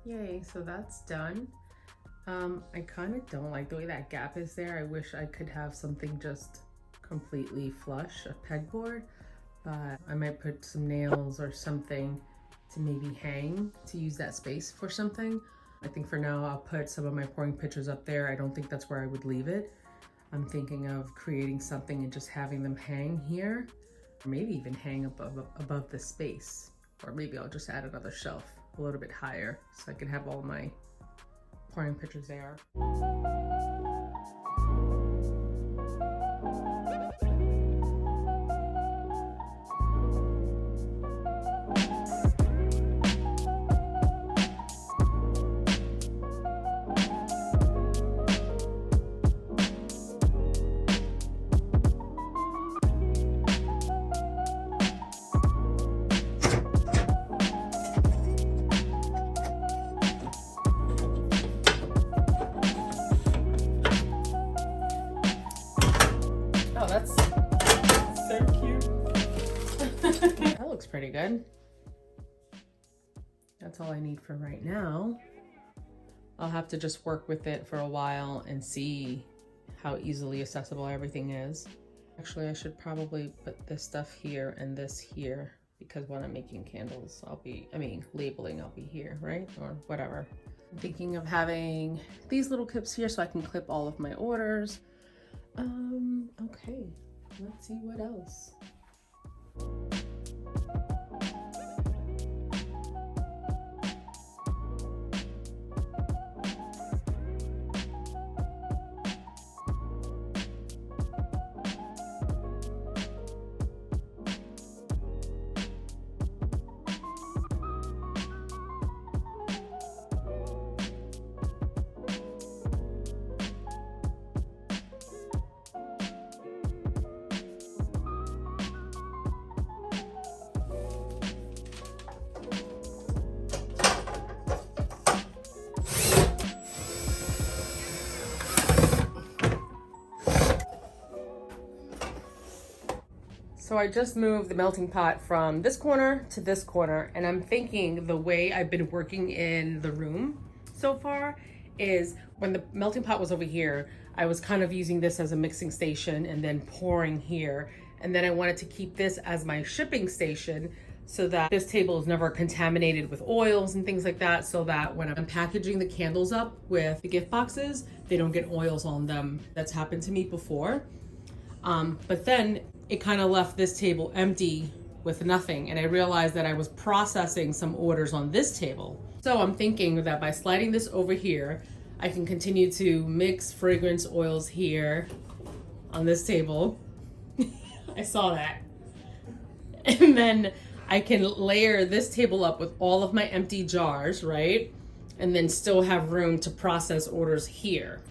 Yay, so that's done. I kind of don't like the way that gap is there. I wish I could have something just completely flush, a pegboard, but I might put some nails or something to maybe hang to use that space for something. I think for now I'll put some of my pouring pitchers up there. I don't think that's where I would leave it. I'm thinking of creating something and just having them hang here, or maybe even hang above the space. Or maybe I'll just add another shelf a little bit higher so I can have all my pouring pitchers there. Oh, that's so cute. That looks pretty good. That's all I need for right now. I'll have to just work with it for a while and see how easily accessible everything is. Actually, I should probably put this stuff here and this here, because when I'm making candles, labeling, I'll be here, right? Or whatever. I'm thinking of having these little clips here so I can clip all of my orders. Okay, let's see what else. So I just moved the melting pot from this corner to this corner, and I'm thinking the way I've been working in the room so far is when the melting pot was over here, I was kind of using this as a mixing station and then pouring here. And then I wanted to keep this as my shipping station so that this table is never contaminated with oils and things like that, so that when I'm packaging the candles up with the gift boxes, they don't get oils on them. That's happened to me before. But then it kind of left this table empty with nothing. And I realized that I was processing some orders on this table. So I'm thinking that by sliding this over here, I can continue to mix fragrance oils here on this table. I saw that. And then I can layer this table up with all of my empty jars, right? And then still have room to process orders here,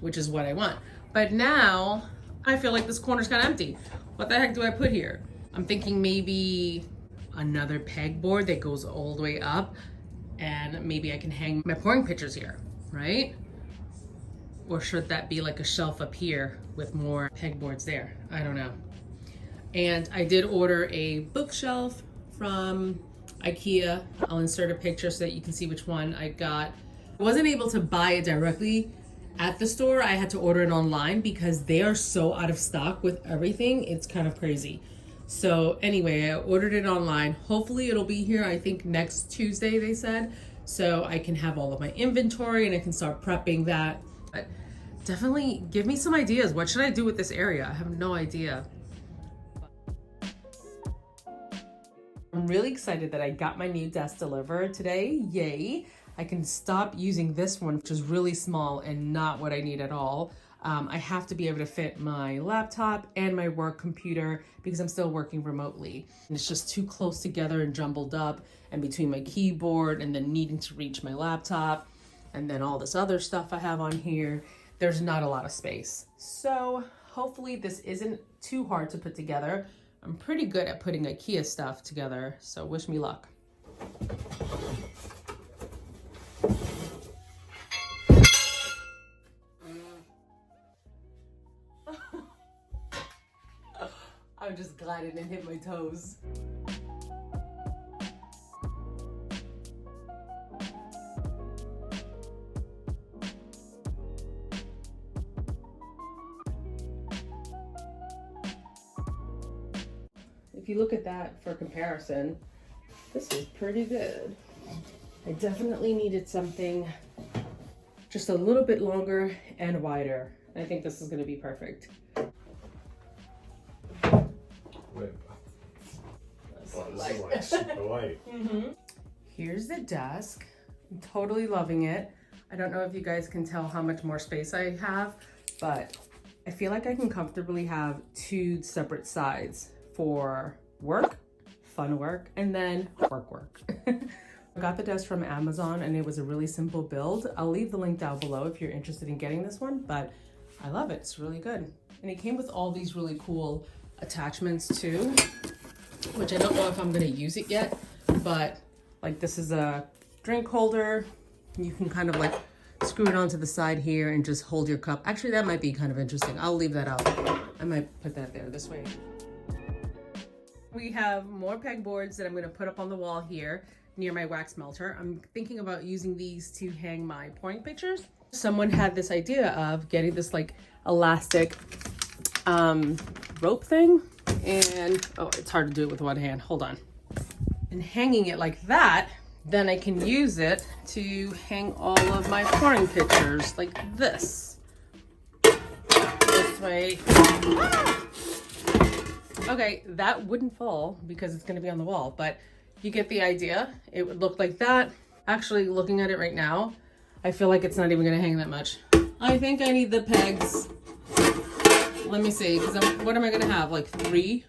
which is what I want. But now I feel like this corner's kind of empty. What the heck do I put here? I'm thinking maybe another pegboard that goes all the way up, and maybe I can hang my pouring pitchers here, right? Or should that be like a shelf up here with more pegboards there? I don't know. And I did order a bookshelf from IKEA. I'll insert a picture so that you can see which one I got. I wasn't able to buy it directly at the store. I had to order it online because they are so out of stock with everything. It's kind of crazy. So anyway, I ordered it online. Hopefully it'll be here, I think next Tuesday, they said. So I can have all of my inventory and I can start prepping that. But definitely give me some ideas. What should I do with this area? I have no idea. I'm really excited that I got my new desk delivered today. Yay. I can stop using this one, which is really small and not what I need at all. I have to be able to fit my laptop and my work computer because I'm still working remotely. And it's just too close together and jumbled up, and between my keyboard and then needing to reach my laptop and then all this other stuff I have on here, there's not a lot of space. So hopefully this isn't too hard to put together. I'm pretty good at putting IKEA stuff together, so wish me luck. I'm just glad it didn't hit my toes. if you look at that for comparison, this is pretty good. I definitely needed something just a little bit longer and wider. I think this is going to be perfect. Wait. This is like super light. Here's the desk. I'm totally loving it. I don't know if you guys can tell how much more space I have, but I feel like I can comfortably have 2 separate sides for work, fun work, and then work. I got the desk from Amazon and it was a really simple build. I'll leave the link down below if you're interested in getting this one, but I love it. It's really good. And it came with all these really cool attachments too, which I don't know if I'm gonna use it yet, but like this is a drink holder. You can kind of like screw it onto the side here and just hold your cup. Actually, that might be kind of interesting. I'll leave that out. I might put that there this way. We have more pegboards that I'm gonna put up on the wall here near my wax melter. I'm thinking about using these to hang my pouring pictures. Someone had this idea of getting this like elastic rope thing, and oh, it's hard to do it with one hand. Hold on. And hanging it like that, then I can use it to hang all of my pouring pictures like this. This way. Okay, that wouldn't fall because it's gonna be on the wall, but you get the idea. It would look like that. Actually, looking at it right now, I feel like it's not even gonna hang that much. I think I need the pegs. Let me see, because what am I gonna have, like 3?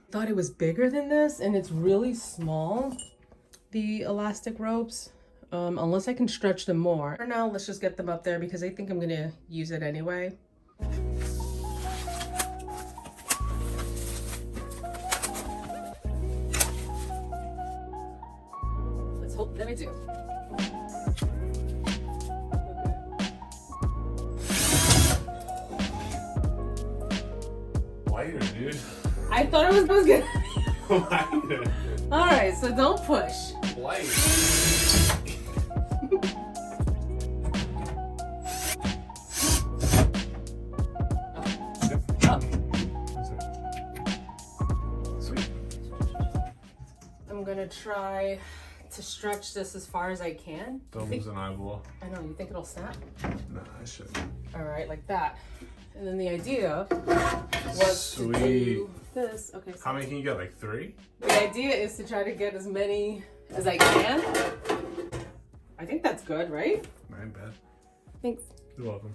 Thought it was bigger than this, and it's really small, the elastic ropes, unless I can stretch them more. For now, let's just get them up there because I think I'm gonna use it anyway. Let's hope that I do. Lighter, dude. I thought it was good. Lighter. All right, so don't push. Light. Sweet. I'm gonna try to stretch this as far as I can. Don't lose an eyeball. I know, you think it'll snap? Nah, I shouldn't. All right, like that. And then the idea was to do this. Okay. So how many can you get? Like 3? the idea is to try to get as many as I can. I think that's good, right? Not bad. Thanks. You're welcome.